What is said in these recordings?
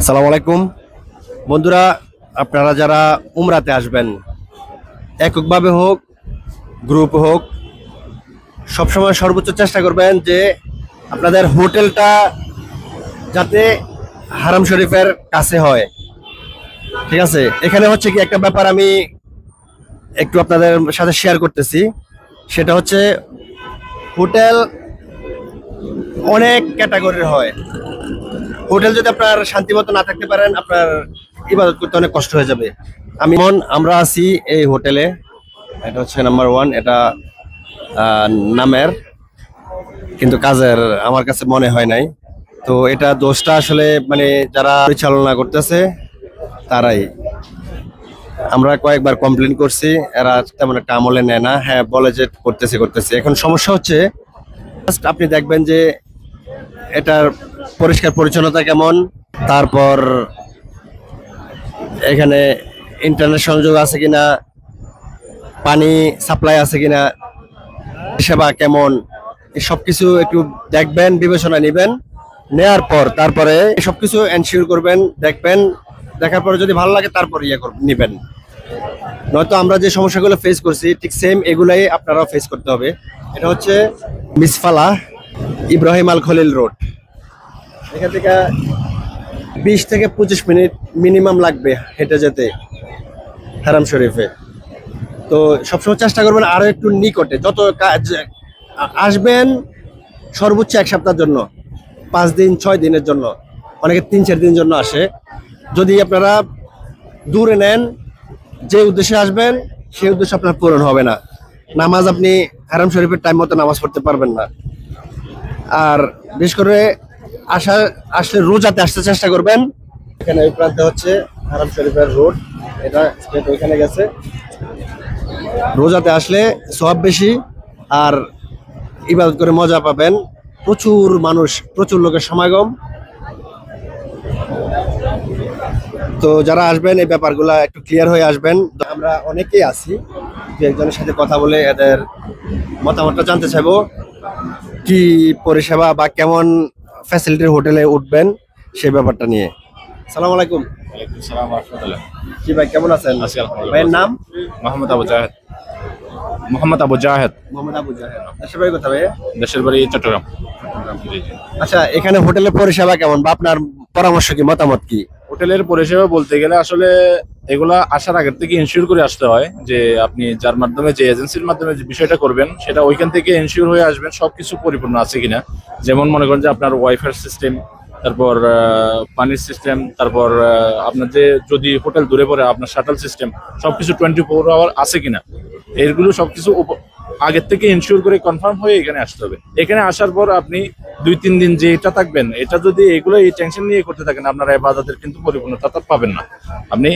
আসসালামু আলাইকুম বন্ধুরা, আপনারা যারা উমরাতে আসবেন, এককভাবে হোক গ্রুপ হোক, সবসময় সর্বোচ্চ চেষ্টা করবেন যে আপনাদের হোটেলটা যাতে হারাম শরীফের কাছে হয়। ঠিক আছে, এখানে হচ্ছে কি একটা ব্যাপার আমি একটু আপনাদের সাথে শেয়ার করতেছি, সেটা হচ্ছে হোটেল অনেক ক্যাটাগরির হয়। হোটেল যদি আপনার শান্তিমতো না থাকতে পারেন, আপনার ইবাদত করতে অনেক কষ্ট হয়ে যাবে। আমরা আছি এই হোটেলে, এটা হচ্ছে নাম্বার 1, এটা নামের, কিন্তু কাজের আমার কাছে মনে হয় নাই। তো এটা দোষটা আসলে মানে যারা পরিচালনা করতেছে তারাই। আমরা কয়েকবার কমপ্লেন করছি, এরা তেমন একটা আমলে নেয় না। হ্যাঁ, বলে যে করতেছে। এখন সমস্যা হচ্ছে আপনি দেখবেন যে এটার পরিষ্কার পরিচ্ছন্নতা কেমন, তারপর এখানে ইন্টারনেট সংযোগ আছে কিনা, পানি সাপ্লাই আছে কিনা, সেবা কেমন, সবকিছু একটু দেখবেন, বিবেচনা নেবেন। নেয়ার পর তারপরে সবকিছু এনশিওর করবেন, দেখবেন, দেখার পরে যদি ভালো লাগে তারপর নেবেন। নয়তো আমরা যে সমস্যাগুলো ফেস করছি ঠিক সেম এগুলাই আপনারাও ফেস করতে হবে। এটা হচ্ছে মিসফালা ইব্রাহিম আল খলিল রোড। এখান থেকে 20 থেকে 25 মিনিট মিনিমাম লাগবে হেঁটে যেতে হারাম শরীফে। তো সবসময় চেষ্টা করবেন আরো একটু নিকটে, যত আসবেন সর্বোচ্চ 1 সপ্তাহের জন্য, 5 দিন 6 দিনের জন্য, অনেকে 3-4 দিনের জন্য আসে। যদি আপনারা দূরে নেন, যে উদ্দেশ্যে আসবেন সেই উদ্দেশ্য আপনার পূরণ হবে না। নামাজ আপনি হারাম শরীফের টাইম মতো নামাজ পড়তে পারবেন না। আর বিশেষ করে আসলে রোজাতে আসতে চেষ্টা করবেন। এখানে ওই প্রান্তে হচ্ছে হারাম শরীফের রোড, এটা স্ট্রেট ওইখানে গেছে। রোজাতে আসলে সওয়াব বেশি আর ইবাদত করে মজা পাবেন। প্রচুর মানুষ, প্রচুর লোকের সমাগম। তো যারা আসবেন এই ব্যাপারগুলো একটু ক্লিয়ার হয়ে আসবেন। আমরা অনেকেই আছি, একজনের সাথে কথা বলে এদের মতামতটা জানতে চাইবো, কি পরিষেবা বা কেমন ফ্যাসিলিটির হোটেলে উঠবেন সেই ব্যাপারটা নিয়ে। আসসালামু আলাইকুম। ওয়ালাইকুম আসসালাম ওয়া রাহমাতুল্লাহ। জি ভাই, কেমন আছেন? আছি আলহামদুলিল্লাহ। ভাইয়ের নাম? মোহাম্মদ আবু জাহেদ। মোহাম্মদ আবু জাহেদ। মোহাম্মদ আবু জাহেদ। দেশের বাড়ি কোথায় ভাই? দেশের বাড়ি চট্টগ্রাম। জি জি। আচ্ছা, এখানে হোটেলের পরিষেবা কেমন বা আপনার পরামর্শ কি, মতামত কি? হোটেলের পরিষেবা বলতে গেলে আসলে এগুলা আসার আগের থেকে ইনশিওর করে আসতে হয়, যে আপনি যার মাধ্যমে, যে এজেন্সির মাধ্যমে যে বিষয়টা করবেন সেটা ওইখান থেকে ইনশিওর হয়ে আসবেন সবকিছু পরিপূর্ণ আছে কিনা। যেমন মনে করেন যে আপনার ওয়াইফাই সিস্টেম, তারপর পানির সিস্টেম, তারপর আপনার যে যদি হোটেল দূরে পড়ে আপনার শাটল সিস্টেম, সবকিছু 24 আওয়ার আছে কিনা, এগুলো সবকিছু আগের থেকে ইনশিওর করে কনফার্ম হয়ে এখানে আসতে হবে। এখানে আসার পর আপনি 2-3 দিন যে এটা থাকবেন, এটা যদি এগুলো এই টেনশন নিয়ে করতে থাকেন, আপনারা ইবাদতের কিন্তু পরিপূর্ণতা পাবেন না। আপনি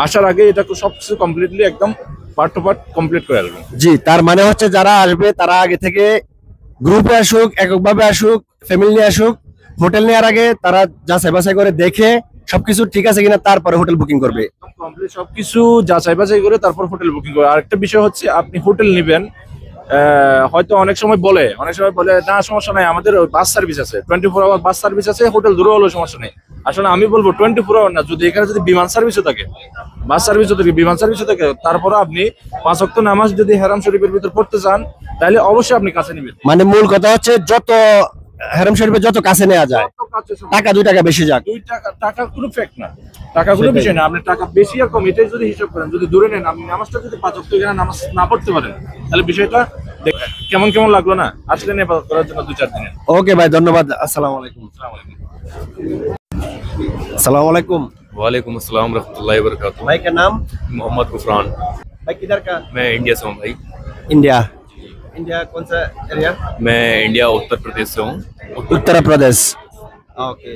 আসার আগে এটা সবকিছু কমপ্লিটলি একদম পার্ট টু পার্ট কমপ্লিট করে আসবেন। জি, তার মানে হচ্ছে যারা আসবে তারা আগে থেকে গ্রুপে আসুক, এককভাবে আসুক, ফ্যামিলি নিয়ে আসুক, হোটেল নেওয়ার আগে তারা যাচাই বাছাই করে দেখে সবকিছু ঠিক আছে কিনা তারপরে হোটেল বুকিং করবে। কমপ্লিট সবকিছু যাচাই বাছাই করে তারপর হোটেল বুকিং করবে। আরেকটা বিষয় হচ্ছে, আপনি হোটেল নেবেন, হয়তো অনেক সময় বলে না সমস্যা নাই, আমাদের বাস সার্ভিস আছে, 24 আওয়ার বাস সার্ভিস আছে, হোটেল দূরে হলেও সমস্যা নেই। আসলে আমি বলবো 24 আওয়ার না, যদি এখানে যদি বিমান সার্ভিসও থাকে, বাস সার্ভিসও থাকে, বিমান সার্ভিসও থাকে, তারপরে আপনি 5 ওয়াক্ত নামাজ যদি হারাম শরীফের ভিতর পড়তে চান, তাহলে অবশ্যই আপনি কাছে নেবেন। মানে মূল কথা হচ্ছে যত হারাম শরীফের যত কাছে নেওয়া যায়, টাকা 2 টাকা বেশি যাক। 2 টাকা কোনো ফ্যাক্ট না, টাকা কোনো বিষয় না। আপনি টাকা বেশি আর কম এটাই যদি হিসাব করেন, যদি দূরে নেন, আপনি নামাজটা যদি 5 ওয়াক্ত এখানে নামাজ না পড়তে পারেন, তাহলে বিষয়টা কেমন কেমন লাগলো না? আসলে ইবাদত করার জন্য 2-4 দিনের। ওকে ভাই, ধন্যবাদ। আসসালামু আলাইকুম। अस्सलाम वालेकुम। वालेकुम अस्सलाम रहमतुल्लाहि व बरकातुहू। भाई का नाम? मोहम्मद गुफरान। भाई किधर का? मैं इंडिया से हूँ भाई। इंडिया। इंडिया कौन सा एरिया? मैं इंडिया उत्तर प्रदेश से हूँ। उत्तर प्रदेश। ओके,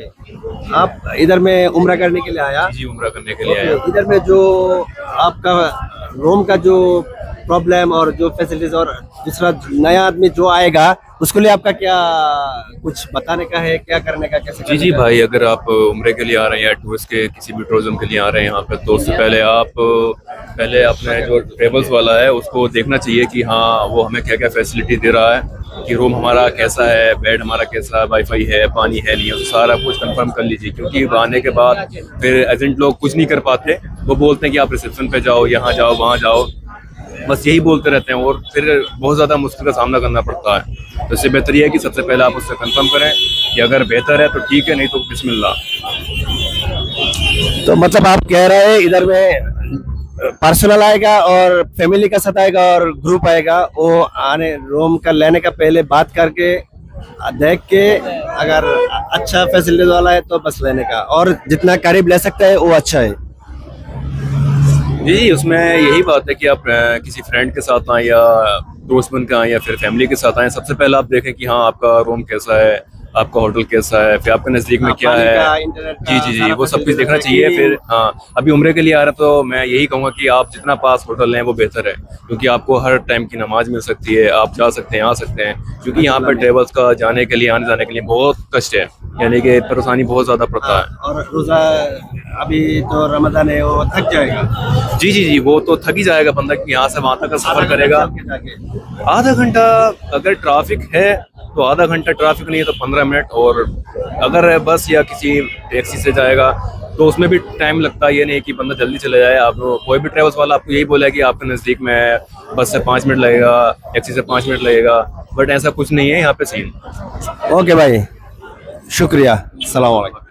आप इधर में उम्रा करने के लिए आया? जी, उम्रा करने के लिए आया। इधर में जो आपका रूम का जो प्रॉब्लम और जो फैसिलिटीज, और दूसरा नया आदमी जो आएगा उसके लिए आपका क्या कुछ बताने का है, क्या करने का, कैसे जी करने जी का? भाई, अगर आप उम्रे के लिए आ रहे हैं या टूरिस्ट के किसी भी टूरिज्म के लिए आ रहे हैं यहाँ पे, तो उससे पहले आप पहले अपने जो ट्रेवल्स वाला है उसको देखना चाहिए कि हाँ वो हमें क्या क्या फैसिलिटी दे रहा है, कि रूम हमारा कैसा है, बेड हमारा कैसा है, वाईफाई है, पानी है नहीं है, तो सारा कुछ कंफर्म कर लीजिए। क्योंकि आने के बाद फिर एजेंट लोग कुछ नहीं कर पाते, वो बोलते हैं कि आप रिसेप्शन पे जाओ, यहाँ जाओ, वहाँ जाओ, बस यही बोलते रहते हैं और फिर बहुत ज़्यादा मुश्किल का सामना करना पड़ता है। तो इससे बेहतर ये है कि सबसे पहले आप उससे कंफर्म करें कि अगर बेहतर है तो ठीक है, नहीं तो बिस्मिल्लाह। तो मतलब आप कह रहे हैं इधर में पर्सनल आएगा और फैमिली का साथ आएगा और ग्रुप आएगा, वो आने रूम का लेने का पहले बात करके देख के अगर अच्छा फैसिलिटी वाला है तो बस लेने का, और जितना करीब ले सकता है वो अच्छा है। जी, उसमें यही बात है कि आप किसी फ्रेंड के साथ आए या दोस्त बन के आए या फिर फैमिली के साथ आए, सबसे पहले आप देखें कि हाँ आपका रूम कैसा है, आपका होटल कैसा है, फिर आपके नज़दीक में क्या पानी है। का, इंटरनेट का, जी जी जी, सारा वो सब कुछ facility देखना देखना चाहिए। कि- फिर हाँ, अभी उम्रे के लिए आ रहे हैं तो मैं यही कहूँगा कि आप जितना पास होटल हैं वो बेहतर है, क्योंकि आपको हर टाइम की नमाज मिल सकती है, आप जा सकते हैं, आ सकते हैं। क्योंकि यहाँ पर ट्रेवल्स का जाने के लिए, आने जाने के लिए बहुत कष्ट है, यानी कि परेशानी बहुत ज़्यादा पड़ता है। और रोजा अभी तो रमजान है, वो थक जाएगा। जी जी जी, वो तो थक ही जाएगा बंदा कि यहाँ से वहाँ तक का सफ़र करेगा। आधा घंटा अगर ट्रैफिक है तो आधा घंटा, ट्रैफिक नहीं है तो 15 मिनट, और अगर बस या किसी टैक्सी से जाएगा तो उसमें भी टाइम लगता है। ये नहीं कि बंदा जल्दी चले जाए। आप कोई भी ट्रेवल्स वाला आपको यही बोला कि आपके नज़दीक में बस से 5 मिनट लगेगा, टैक्सी से 5 मिनट लगेगा, बट ऐसा कुछ नहीं है यहाँ पे सीन। ओके भाई, शुक्रिया, सलाम वालेकुम।